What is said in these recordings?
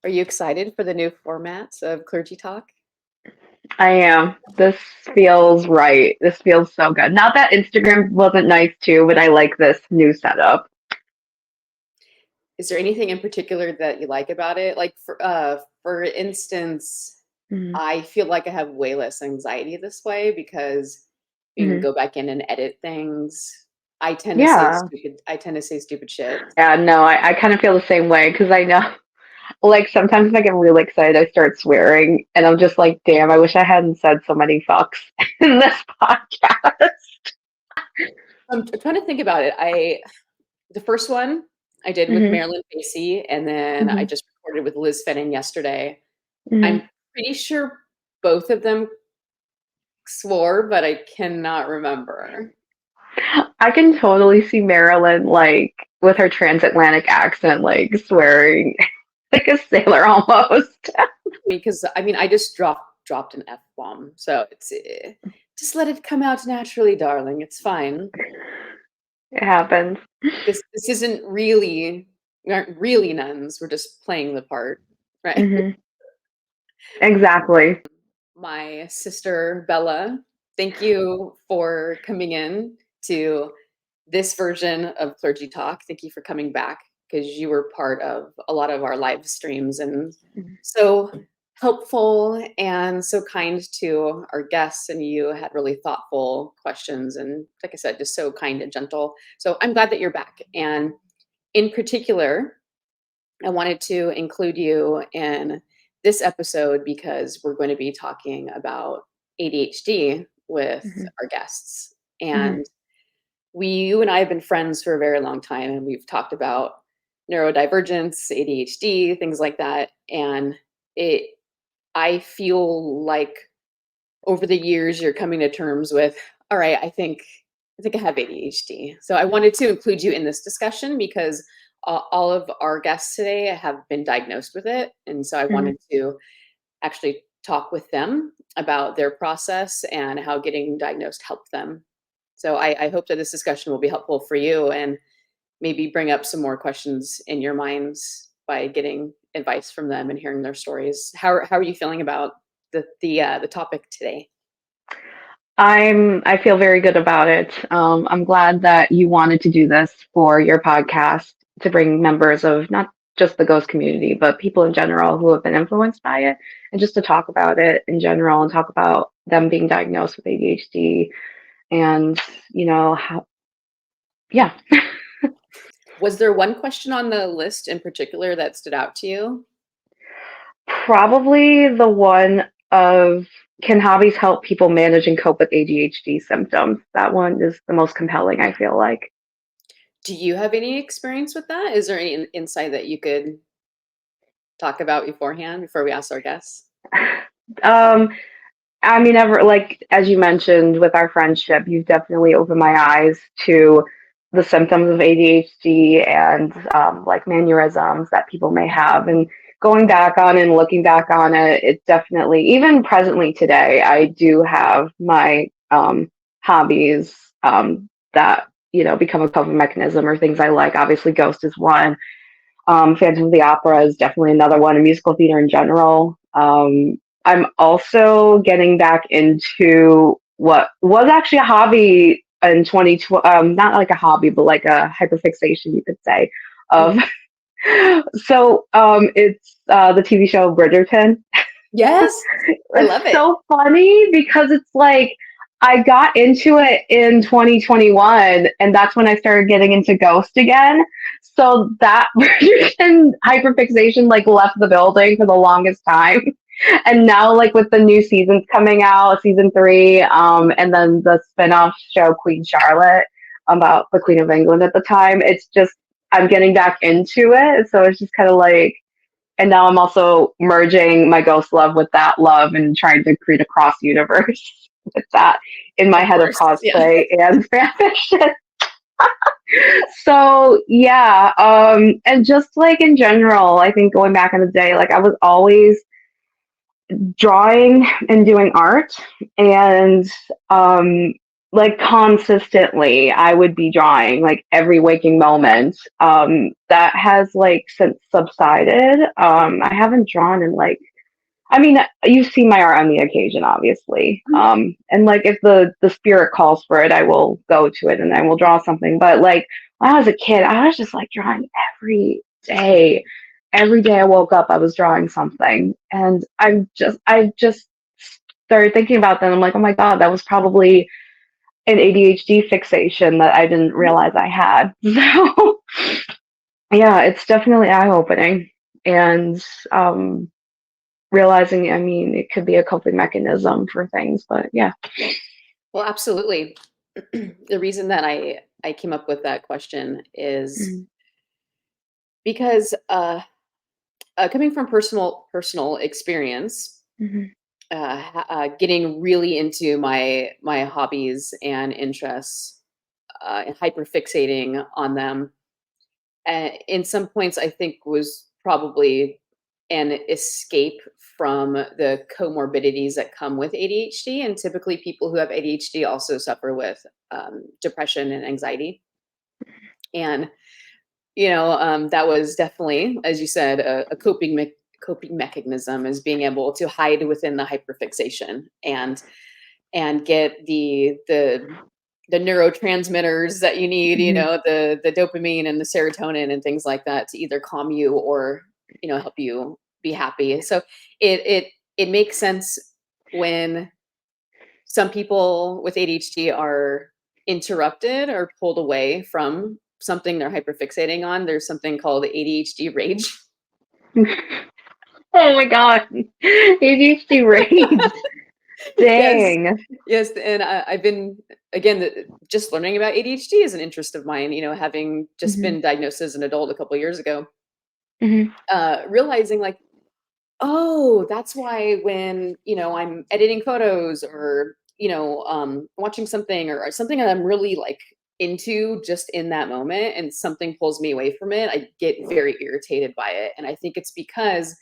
Are you excited for the new formats of Clergy Talk? I am. This feels right. This feels so good. Not that Instagram wasn't nice too, but I like this new setup. Is there anything in particular that you like about it? Like for instance, Hmm. I feel like I have way less anxiety this way because you can Hmm. go back in and edit things. Yeah. I tend to say stupid shit. Yeah, no, I kind of feel the same way because I know, like, sometimes if I get really excited, I start swearing, and I'm just like, damn, I wish I hadn't said so many fucks in this podcast. I'm trying to think about it. The first one I did with Hmm. Marilyn Pacey, and then I Hmm. just recorded with Liz Fenning yesterday. Hmm. I'm pretty sure both of them swore, but I cannot remember. I can totally see Marilyn, like, with her transatlantic accent, like, swearing like a sailor almost. Because I mean, I just dropped an F bomb, so it's just let it come out naturally, darling. It's fine. It happens. This isn't really we aren't really nuns. We're just playing the part, right? Hmm. Exactly. My sister Bella, thank you for coming in to this version of Clergy Talk. Thank you for coming back because you were part of a lot of our live streams and so helpful and so kind to our guests. And you had really thoughtful questions. And like I said, just so kind and gentle. So I'm glad that you're back. And in particular, I wanted to include you in this episode because we're going to be talking about ADHD with Hmm. our guests. Hmm. And you and I have been friends for a very long time, and we've talked about neurodivergence, ADHD, things like that. And it, I feel like over the years you're coming to terms with, all right, I think I have ADHD. So I wanted to include you in this discussion because all of our guests today have been diagnosed with it, and so I Hmm. wanted to actually talk with them about their process and how getting diagnosed helped them. So I hope that this discussion will be helpful for you and maybe bring up some more questions in your minds by getting advice from them and hearing their stories. How are you feeling about the topic today? I feel very good about it. I'm glad that you wanted to do this for your podcast to bring members of not just the ghost community, but people in general who have been influenced by it, and just to talk about it in general and talk about them being diagnosed with ADHD and how. Yeah. Was there one question on the list in particular that stood out to you? Probably the one of, can hobbies help people manage and cope with ADHD symptoms? That one is the most compelling, I feel like. Do you have any experience with that? Is there any insight that you could talk about beforehand before we ask our guests? Um, I mean, ever, like, as you mentioned with our friendship, you've definitely opened my eyes to the symptoms of ADHD and like mannerisms that people may have. And going back on and looking back on it, it's definitely, even presently today, I do have my hobbies that, become a coping mechanism or things I like. Obviously, Ghost is one. Phantom of the Opera is definitely another one, and musical theater in general. I'm also getting back into what was actually a hobby in 2012, not like a hobby, but like a hyperfixation, you could say, of. Mhm. It's the TV show Bridgerton. Yes, I It's love it. so funny because it's like I got into it in 2021, and that's when I started getting into Ghost again. So that version hyperfixation like left the building for the longest time. And now, like with the new seasons coming out, season three, and then the spin-off show Queen Charlotte about the Queen of England at the time, it's just I'm getting back into it. So it's just kind of like, and now I'm also merging my ghost love with that love and trying to create a cross universe with that in my Of head of course. Yeah. cosplay and fan fiction. So yeah, and just like in general, I think going back in the day, like I was always drawing and doing art, and like consistently I would be drawing like every waking moment. That has like since subsided. I haven't drawn in like, I mean, you see my art on the occasion, obviously. And like if the spirit calls for it, I will go to it and I will draw something. But like when I was a kid, I was just like drawing every day. Every day I woke up, I was drawing something, and I just started thinking about that. And I'm like, oh my god, that was probably an ADHD fixation that I didn't realize I had. So yeah, it's definitely eye opening, and realizing, I mean, it could be a coping mechanism for things, but yeah. Well, absolutely. The reason that I came up with that question is Mm-hmm. because coming from personal experience, getting really into my hobbies and interests, and hyper fixating on them, in some points I think was probably an escape from the comorbidities that come with ADHD. And typically, people who have ADHD also suffer with depression and anxiety. And that was definitely, as you said, a coping mechanism, is being able to hide within the hyperfixation and get the neurotransmitters that you need, Mm-hmm. the dopamine and the serotonin and things like that, to either calm you or help you be happy. So it makes sense when some people with ADHD are interrupted or pulled away from something they're hyperfixating on. There's something called ADHD rage. Oh my god, ADHD rage. Yes, Dang. yes, and I've been, again, just learning about ADHD is an interest of mine. Having just Hmm. been diagnosed as an adult a couple of years ago, Hmm. realizing like, oh, that's why when I'm editing photos, or watching something, or something that I'm really like into just in that moment, and something pulls me away from it, I get very irritated by it. And I think it's because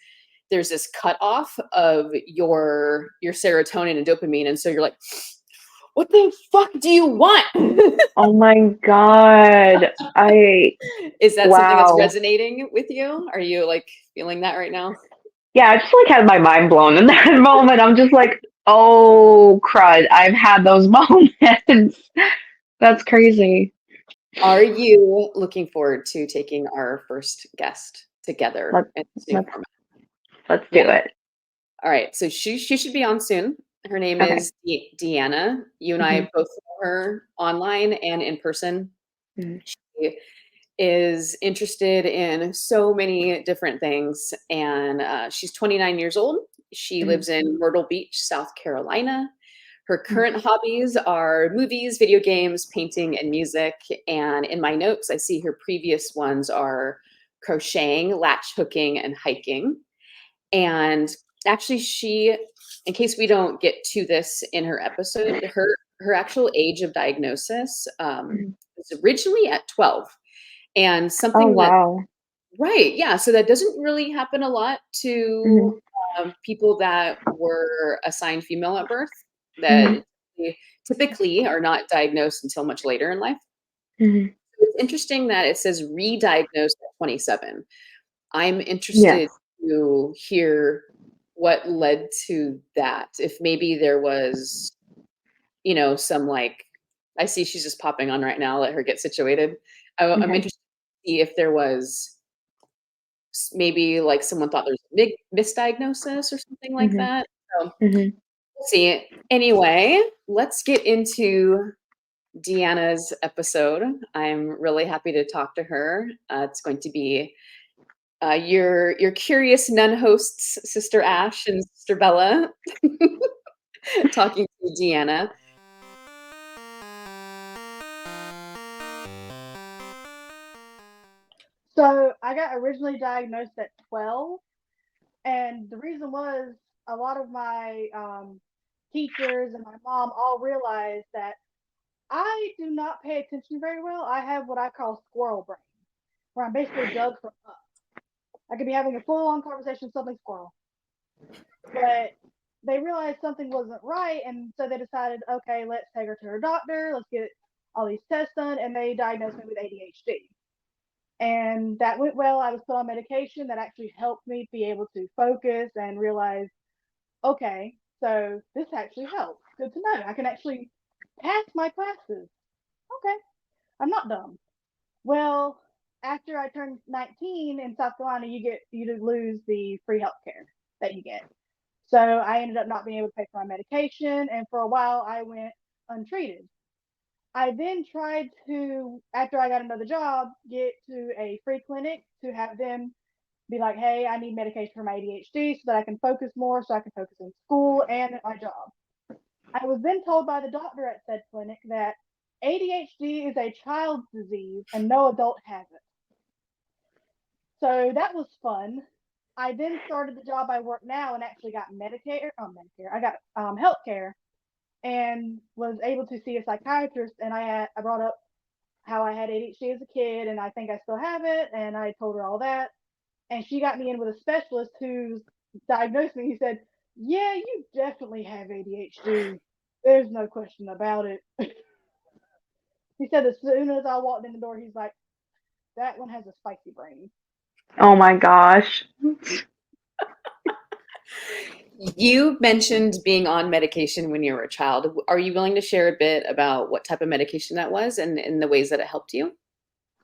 there's this cutoff of your serotonin and dopamine, and so you're like, what the fuck do you want? Oh my god. Is that something that's Wow. resonating with you? Are you like feeling that right now? Yeah, I just like had my mind blown in that moment. I'm just like, oh crud, I've had those moments. That's crazy. Are you looking forward to taking our first guest together Let's in this new let's format? let's do Well, it. all right. So she should be on soon. Her name Okay. is Deanna. You and I Hmm. both know her online and in person. Hmm. She is interested in so many different things, and she's 29 years old. She Hmm. lives in Myrtle Beach, South Carolina. Her current hobbies are movies, video games, painting, and music. And in my notes, I see her previous ones are crocheting, latch hooking, and hiking. And actually, in case we don't get to this in her episode, her actual age of diagnosis Hmm. was originally at 12. And Oh something that, wow. right, yeah, so that doesn't really happen a lot Hmm. to people that were assigned female at birth, Hmm. that typically are not diagnosed until much later in life. Hmm. It's interesting that it says re-diagnosed at 27. I'm Yes. interested to hear what led to that. If maybe there was, some like, I see she's just popping on right now. Let her get situated. I'm Okay. interested to see if there was maybe like someone thought there was a big misdiagnosis or something like Hmm. that. So Hmm. we'll see. Anyway, let's get into Deanna's episode. I'm really happy to talk to her. It's going to be your curious nun hosts, Sister Ash and Sister Bella, talking to Deanna. So I got originally diagnosed at 12, and the reason was a lot of my teachers and my mom all realized that I do not pay attention very well. I have what I call squirrel brain, where I'm basically Doug from Up. I could be having a full-on conversation with something squirrel, but they realized something wasn't right, and so they decided, okay, let's take her to her doctor, let's get all these tests done, and they diagnosed me with ADHD. And that went well. I was put on medication that actually helped me be able to focus and realize, okay, so this actually helps. Good to know. I can actually pass my classes. Okay, I'm not dumb. Well, after I turned 19 in South Carolina, you lose the free health care that you get. So I ended up not being able to pay for my medication, and for a while I went untreated. I then tried to, after I got another job, get to a free clinic to have them be like, hey, I need medication for my ADHD so that I can focus more, so I can focus in school and at my job. I was then told by the doctor at said clinic that ADHD is a child's disease and no adult has it. So that was fun. I then started the job I work now and actually got Medicare. I got health care and was able to see a psychiatrist. And I brought up how I had ADHD as a kid and I think I still have it. And I told her all that. And she got me in with a specialist who's diagnosed me. He said, yeah, you definitely have ADHD. There's no question about it. He said as soon as I walked in the door, he's like, that one has a spicy brain. Oh my gosh. You mentioned being on medication when you were a child. Are you willing to share a bit about what type of medication that was and the ways that it helped you?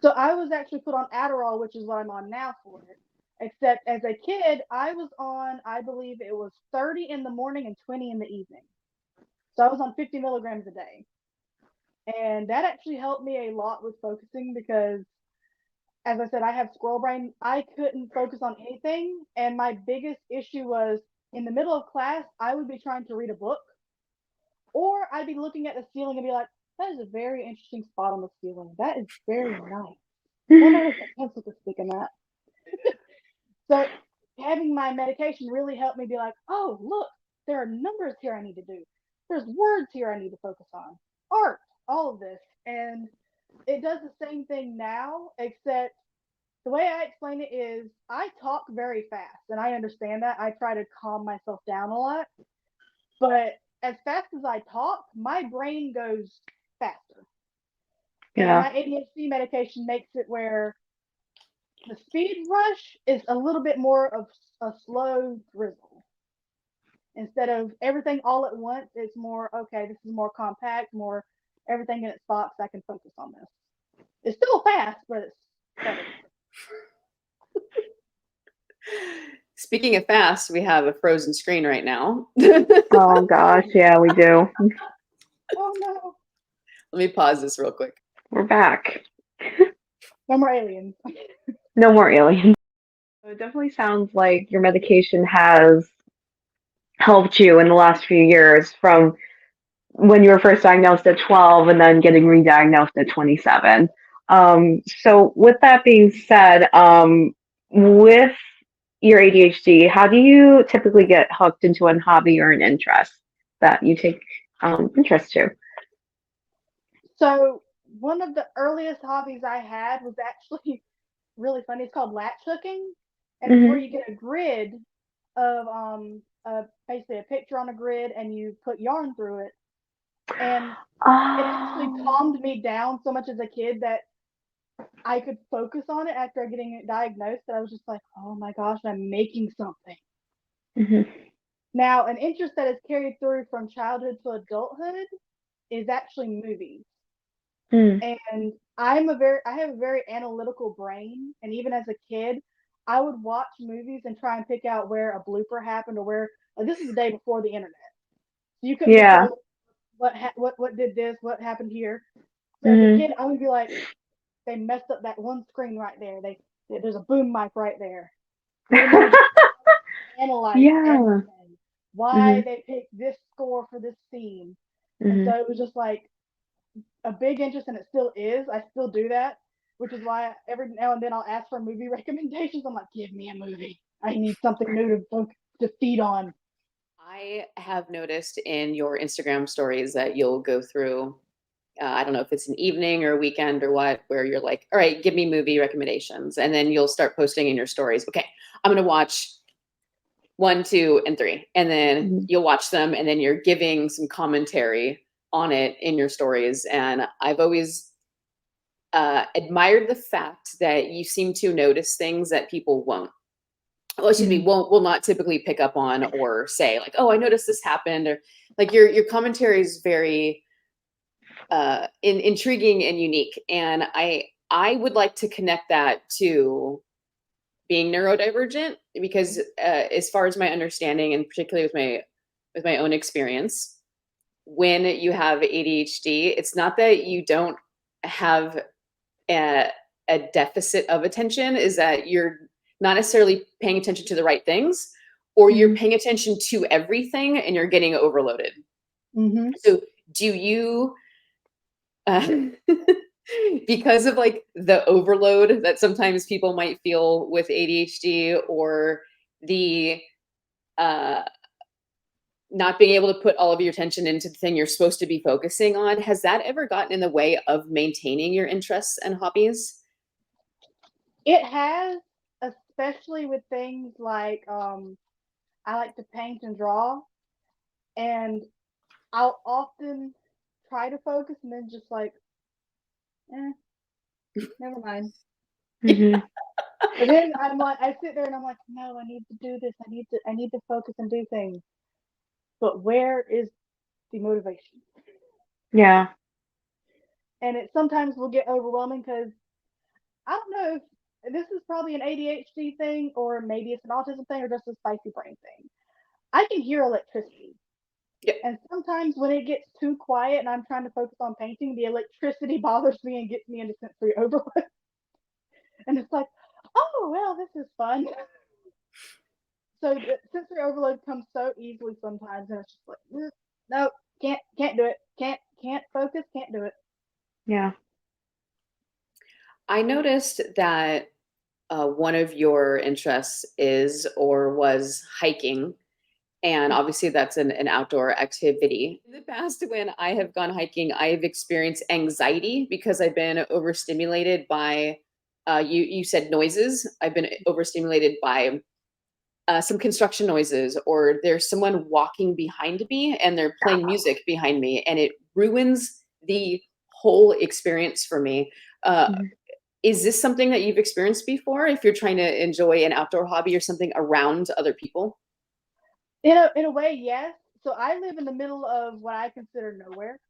So I was actually put on Adderall, which is what I'm on now for it. Except as a kid, I was on, I believe it was 30 in the morning and 20 in the evening. So I was on 50 milligrams a day. And that actually helped me a lot with focusing because, as I said, I have squirrel brain. I couldn't focus on anything. And my biggest issue was in the middle of class, I would be trying to read a book, or I'd be looking at the ceiling and be like, that is a very interesting spot on the ceiling. That is very nice. I wonder if a pencil could stick in that. So having my medication really helped me be like, oh, look, there are numbers here I need to do. There's words here I need to focus on. Art, all of this. And it does the same thing now, except the way I explain it is I talk very fast and I understand that. I try to calm myself down a lot. But as fast as I talk, my brain goes faster. And Yeah. my ADHD medication makes it where the speed rush is a little bit more of a slow drizzle. Instead of everything all at once, it's more, okay, this is more compact, more everything in its box. I can focus on this. It's still fast, but it's better. Speaking of fast, we have a frozen screen right now. Oh gosh, yeah, we do. Oh no. Let me pause this real quick. We're back. No more aliens. No more aliens. It definitely sounds like your medication has helped you in the last few years from when you were first diagnosed at 12 and then getting re-diagnosed at 27. So with that being said, with your ADHD, how do you typically get hooked into a hobby or an interest that you take interest to? So one of the earliest hobbies I had was actually really funny. It's called latch hooking, and it's where you get a grid of basically a picture on a grid, and you put yarn through it. And it actually calmed me down so much as a kid that I could focus on it after getting diagnosed. That I was just like, oh my gosh, I'm making something. Now, an interest that is carried through from childhood to adulthood is actually movies. And I have a very analytical brain, and even as a kid, I would watch movies and try and pick out where a blooper happened or where, like, this is the day before the internet. So you couldn't tell what did this, what happened here. So as a kid, I would be like, they messed up that one screen right there. There's a boom mic right there. Analyze everything. Why they picked this score for this scene. And so it was just like a big interest, and it still is. I still do that, which is why every now and then I'll ask for movie recommendations. I'm like, give me a movie. I need something new to feed on. I have noticed in your Instagram stories that you'll go through, I don't know if it's an evening or a weekend or what, where you're like, all right, give me movie recommendations. And then you'll start posting in your stories. Okay, I'm going to watch 1, 2, and 3, and then Mhm. you'll watch them, and then you're giving some commentary on it in your stories. And I've always admired the fact that you seem to notice things that people won't. Well, excuse me, Mhm. will not typically pick up on or say like, "Oh, I noticed this happened," or like your commentary is very intriguing and unique. And I would like to connect that to being neurodivergent because as far as my understanding, and particularly with my own experience, when you have ADHD, it's not that you don't have a, a deficit of attention, is that you're not necessarily paying attention to the right things, or you're Mhm. paying attention to everything and you're getting overloaded. Mm-hmm. So do you uh, because of like the overload that sometimes people might feel with ADHD, or the uh, not being able to put all of your attention into the thing you're supposed to be focusing on, has that ever gotten in the way of maintaining your interests and hobbies? It has, especially with things like I like to paint and draw, and I'll often try to focus and then just like, never mind. Mhm. And then I'm like, I sit there and I'm like, no, I need to do this. I need to focus and do things. But where is the motivation? Yeah. And it sometimes will get overwhelming because I don't know if this is probably an ADHD thing or maybe it's an autism thing or just a spicy brain thing. I can hear electricity. Yep. And sometimes when it gets too quiet and I'm trying to focus on painting, the electricity bothers me and gets me into sensory overload. And it's like, oh, well, this is fun. So the sensory overload comes so easily sometimes, and it's just like, no, can't do it. Can't focus. Can't do it. Yeah. I noticed that one of your interests is or was hiking. And obviously, that's an outdoor activity. In the past, when I have gone hiking, I've experienced anxiety because I've been overstimulated by, you said noises. I've been overstimulated by some construction noises, or there's someone walking behind me and they're playing music behind me, and it ruins the whole experience for me. Uh, Mhm. is this something that you've experienced before if you're trying to enjoy an outdoor hobby or something around other people? In a way, yes. So I live in the middle of what I consider nowhere.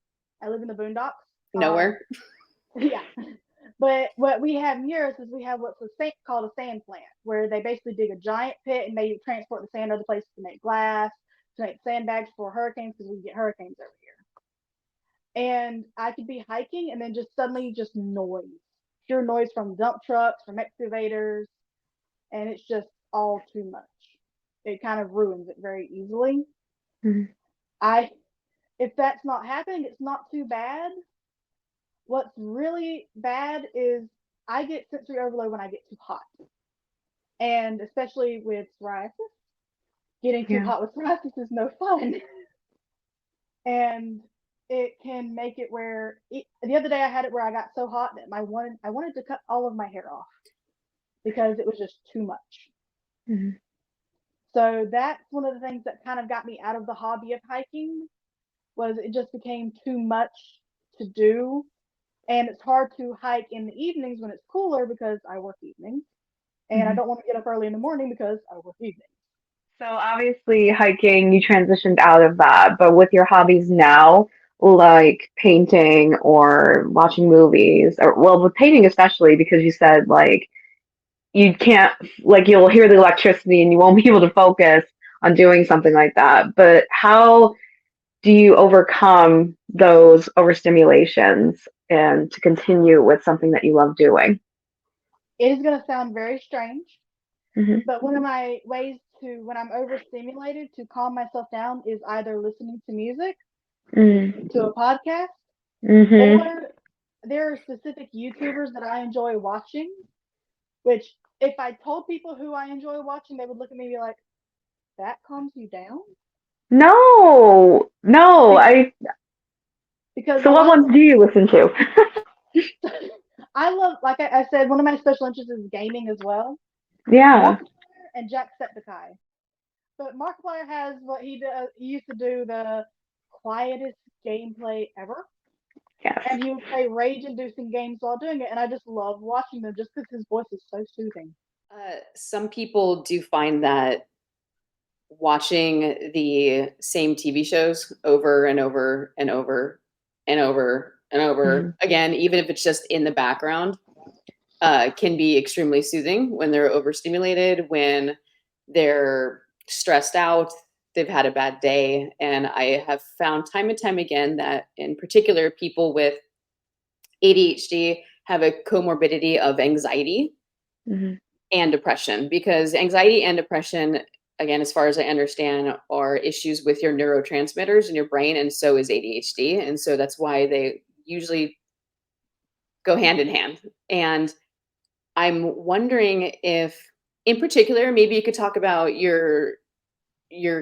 I live in the boondocks. Nowhere? Yeah. But what we have near us is we have what's called a sand plant, where they basically dig a giant pit and they transport the sand to other places to make glass, to make sandbags for hurricanes because we get hurricanes over here. And I could be hiking and then just suddenly just noise, pure noise from dump trucks, from excavators, and it's just all too much. It kind of ruins it very easily. Mhm. I If that's not happening, it's not too bad. What's really bad is I get sensory overload when I get too hot. And especially with psoriasis, getting too Yeah. hot with psoriasis is no fun. And it can make it where the other day I had it where I got so hot that I wanted to cut all of my hair off because it was just too much. Mhm. So that's one of the things that kind of got me out of the hobby of hiking, was it just became too much to do. And it's hard to hike in the evenings when it's cooler because I work evenings. And I Mhm. don't want to get up early in the morning because I work evenings. So obviously, hiking, you transitioned out of that, but with your hobbies now, like painting or watching movies, or well, with painting especially, because you said like you can't, like you'll hear the electricity and you won't be able to focus on doing something like that. But how do you overcome those overstimulations and to continue with something that you love doing? It is going to sound very strange, Hmm. but one of my ways to, when I'm overstimulated, to calm myself down is either listening to music, Mm. to a podcast, Hmm. or there are specific YouTubers that I enjoy watching, which if I told people who I enjoy watching, they would look at me and be like, that calms you down? No, no. Be- Because So a what lot of ones do you listen to? I love, like I said, one of my special interests is gaming as well. Yeah. Multiplayer and Jacksepticeye. But Markiplier has what he does. He used to do the quietest gameplay ever, Yes. and he would play rage-inducing games while doing it. And I just love watching them just because his voice is so soothing. Some people do find that watching the same TV shows over and over and over and over and over again, even if it's just in the background, can be extremely soothing when they're overstimulated, when they're stressed out, they've had a bad day. And I have found time and time again that, in particular, people with ADHD have a comorbidity of anxiety and depression, because anxiety and depression, again, as far as I understand, are issues with your neurotransmitters in your brain, and so is ADHD. And so that's why they usually go hand in hand. And I'm wondering if, in particular, maybe you could talk about your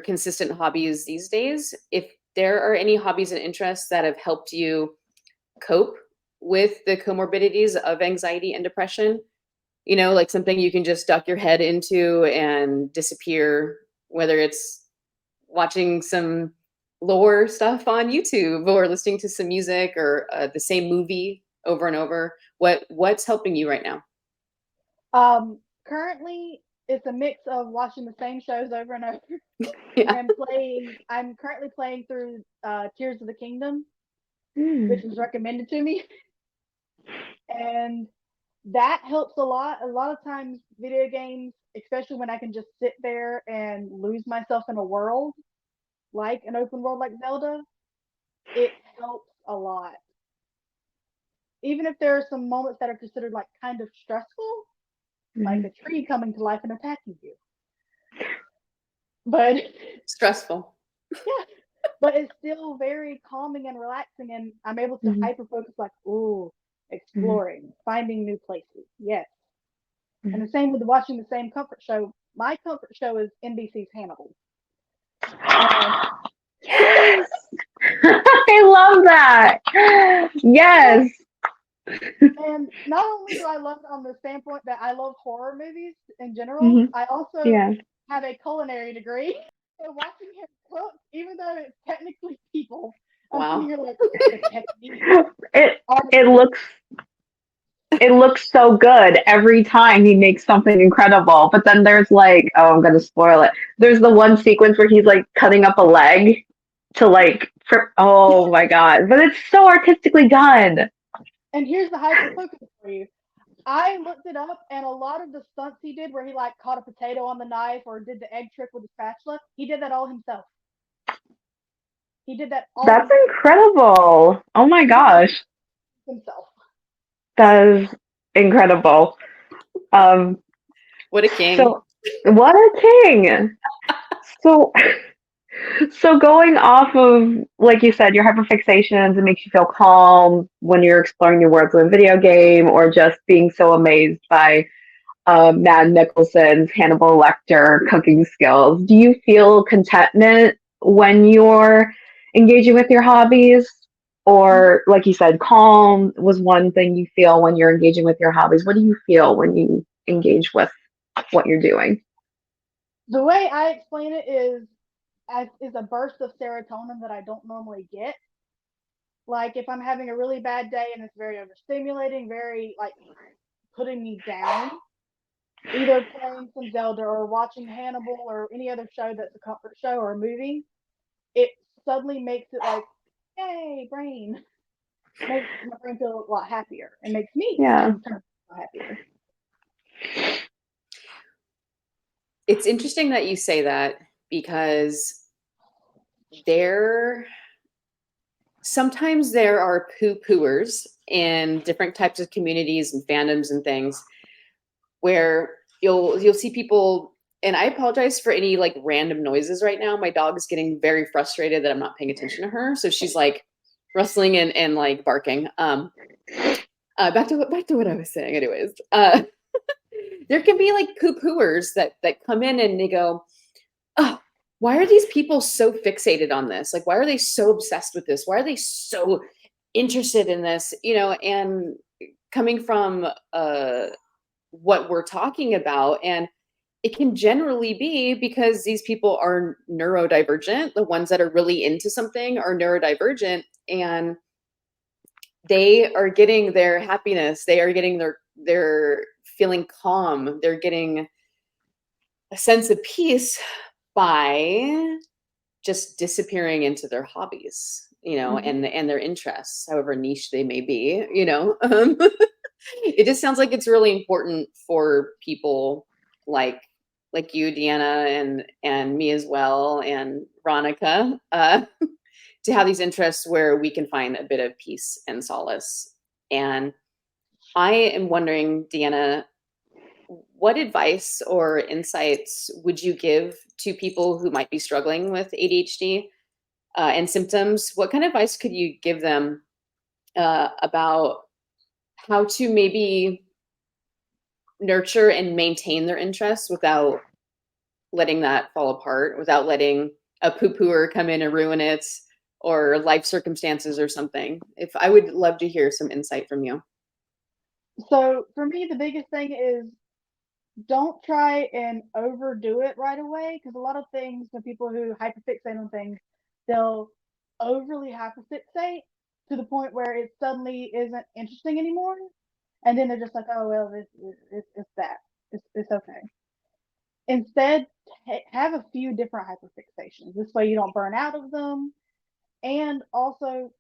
consistent hobbies these days, if there are any hobbies and interests that have helped you cope with the comorbidities of anxiety and depression. You know, like something you can just duck your head into and disappear, whether it's watching some lore stuff on YouTube or listening to some music or the same movie over and over. What's helping you right now? Currently, it's a mix of watching the same shows over and over Yeah. and playing. I'm currently playing through Tears of the Kingdom, which was recommended to me, and that helps a lot. A lot of times, video games, especially when I can just sit there and lose myself in a world, like an open world like Zelda, it helps a lot. Even if there are some moments that are considered like kind of stressful, like a tree coming to life and attacking you. But Stressful. yeah, but it's still very calming and relaxing, and I'm able to hyper focus, like, ooh, exploring, finding new places. Yes. And the same with watching the same comfort show. My comfort show is NBC's Hannibal. And Yes. I love that. Yes. and not only do I love it on the standpoint that I love horror movies in general, I also have a culinary degree. So watching him cook, even though it's technically people, I'm Wow. sitting here like, the technique. It looks so good every time he makes something incredible. But then there's like, oh, I'm gonna spoil it. There's the one sequence where he's like cutting up a leg to like, oh my god! But it's so artistically done. And here's the hyper focus for you. I looked it up, and a lot of the stunts he did, where he like caught a potato on the knife or did the egg trick with the spatula, he did that all himself. He did that all. That's incredible! Oh my gosh, himself. that is incredible. What a king! So, what a king! So going off of, like you said, your hyperfixations, it makes you feel calm when you're exploring new worlds in a video game, or just being so amazed by Matt Nicholson's Hannibal Lecter cooking skills. Do you feel contentment when you're engaging with your hobbies? Or, like you said, calm was one thing you feel when you're engaging with your hobbies. What do you feel when you engage with what you're doing? The way I explain it is a burst of serotonin that I don't normally get. Like if I'm having a really bad day and it's very overstimulating, very like putting me down, either playing some Zelda or watching Hannibal or any other show that's a comfort show or a movie, it suddenly makes it like, yay, brain. Makes my brain feel a lot happier. It makes me happier. It's interesting that you say that, because sometimes there are poo-pooers in different types of communities and fandoms and things where you'll see people, and I apologize for any like random noises right now. My dog is getting very frustrated that I'm not paying attention to her, so she's like rustling and like barking. Back to what I was saying. Anyways, there can be like poo-pooers that come in and they go, oh, why are these people so fixated on this? Like, why are they so obsessed with this? Why are they so interested in this? You know, and coming from what we're talking about, and it can generally be because these people are neurodivergent. The ones that are really into something are neurodivergent, and they are getting their happiness. They are getting their feeling calm. They're getting a sense of peace by just disappearing into their hobbies, and their interests, however niche they may be, It just sounds like it's really important for people like you, Deanna, and me as well, and Veronica, to have these interests where we can find a bit of peace and solace. And I am wondering, Deanna, what advice or insights would you give to people who might be struggling with ADHD and symptoms? What kind of advice could you give them about how to maybe nurture and maintain their interests without letting that fall apart, without letting a poo-pooer come in and ruin it, or life circumstances or something? If I would love to hear some insight from you. So for me, the biggest thing is don't try and overdo it right away, because a lot of things, the people who hyperfixate on things, they'll overly hyperfixate to the point where it suddenly isn't interesting anymore, and then they're just like, oh well, it's that, it's okay. Instead, have a few different hyperfixations. This way, you don't burn out of them, and also,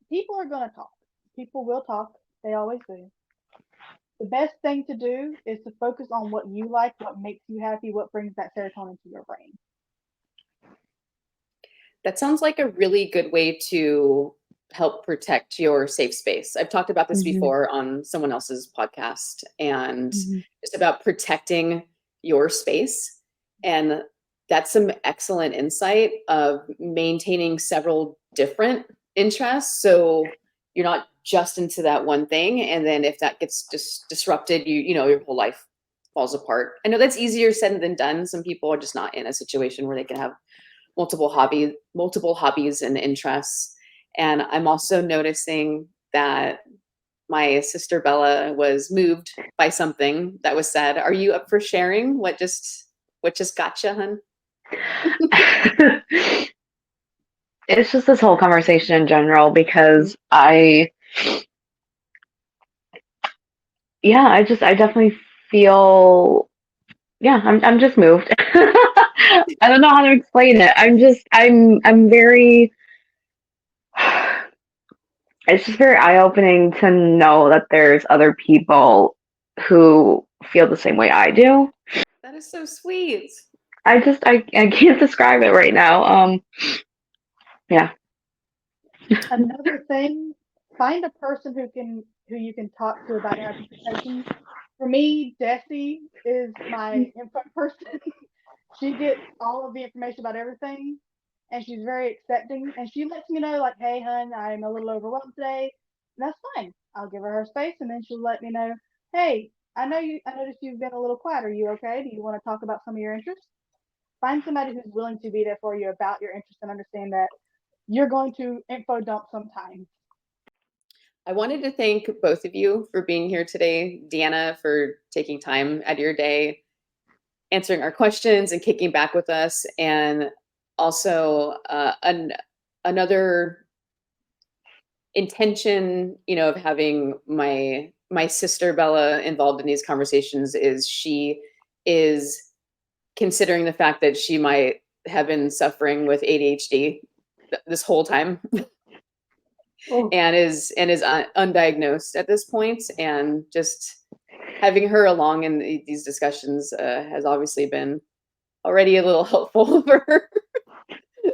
people are going to talk. People will talk. They always do. The best thing to do is to focus on what you like, what makes you happy, what brings that serotonin to your brain. That sounds like a really good way to help protect your safe space. I've talked about this before on someone else's podcast, and it's about protecting your space. And that's some excellent insight of maintaining several different interests. So you're not just into that one thing. And then if that gets disrupted, your whole life falls apart. I know that's easier said than done. Some people are just not in a situation where they can have multiple hobbies and interests. And I'm also noticing that my sister Bella was moved by something that was said. Are you up for sharing what just got you, hun? It's just this whole conversation in general, because I definitely feel, I'm just moved. I don't know how to explain it. I'm very, it's just very eye-opening to know that there's other people who feel the same way I do. That is so sweet. I can't describe it right now. Yeah. Another thing, find a person who you can talk to about your hyperfixation. For me, Desi is my info person. She gets all of the information about everything, and she's very accepting. And she lets me know, like, hey, hun, I'm a little overwhelmed today. And that's fine. I'll give her space, and then she'll let me know, hey, I noticed you've been a little quiet. Are you okay? Do you want to talk about some of your interests? Find somebody who's willing to be there for you about your interests and understand that you're going to info dump sometimes. I wanted to thank both of you for being here today. Deanna, for taking time out of your day, answering our questions and kicking back with us. And also another intention, of having my sister Bella involved in these conversations is she is considering the fact that she might have been suffering with ADHD this whole time. And is undiagnosed at this point, and just having her along in these discussions has obviously been already a little helpful for her.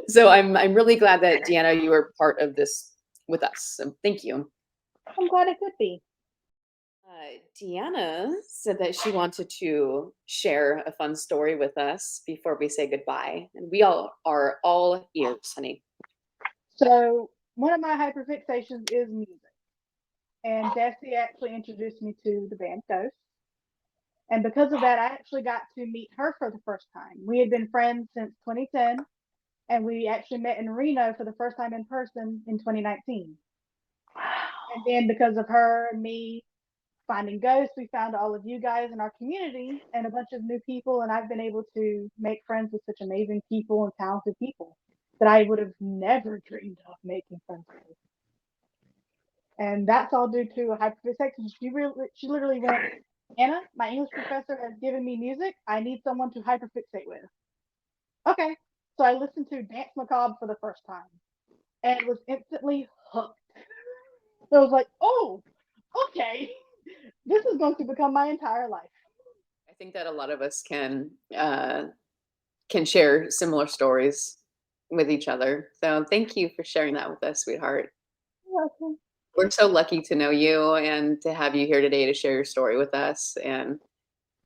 So I'm really glad that Deanna, you were part of this with us. So thank you. I'm glad it could be. Deanna said that she wanted to share a fun story with us before we say goodbye, and we all are all ears, honey. So one of my hyperfixations is music, and Desi actually introduced me to the band Ghost. And because of that, I actually got to meet her for the first time. We had been friends since 2010, and we actually met in Reno for the first time in person in 2019. And then because of her and me, finding ghosts. We found all of you guys in our community and a bunch of new people, and I've been able to make friends with such amazing people and talented people that I would have never dreamed of making friends with. And that's all due to hyperfixation. She literally went, Anna, my English professor has given me music. I need someone to hyperfixate with. Okay. So I listened to Dance Macabre for the first time and was instantly hooked. So I was like, oh, okay. This is going to become my entire life. I think that a lot of us can share similar stories with each other. So thank you for sharing that with us, sweetheart. You're welcome. We're so lucky to know you and to have you here today to share your story with us. And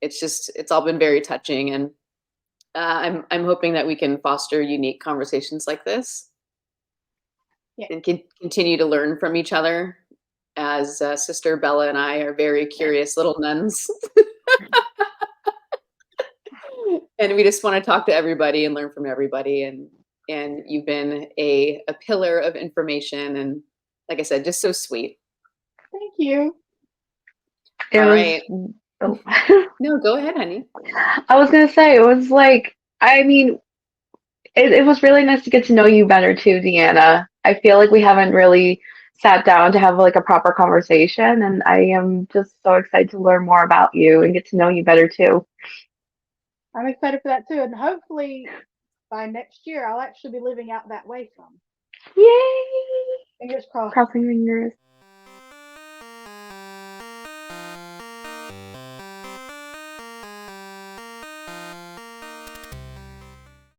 it's all been very touching. And I'm hoping that we can foster unique conversations like this. Yeah. And continue to learn from each other, as Sister Bella and I are very curious little nuns. And we just want to talk to everybody and learn from everybody. And you've been a pillar of information, and like I said, just so sweet. Thank you. All right. Oh. No, go ahead, honey. I was gonna say, it was like, I mean, it was really nice to get to know you better too, Deanna. I feel like we haven't really sat down to have like a proper conversation, and I am just so excited to learn more about you and get to know you better too. I'm excited for that too. And hopefully by next year, I'll actually be living out that way some. Yay! Fingers crossed. Crossing fingers.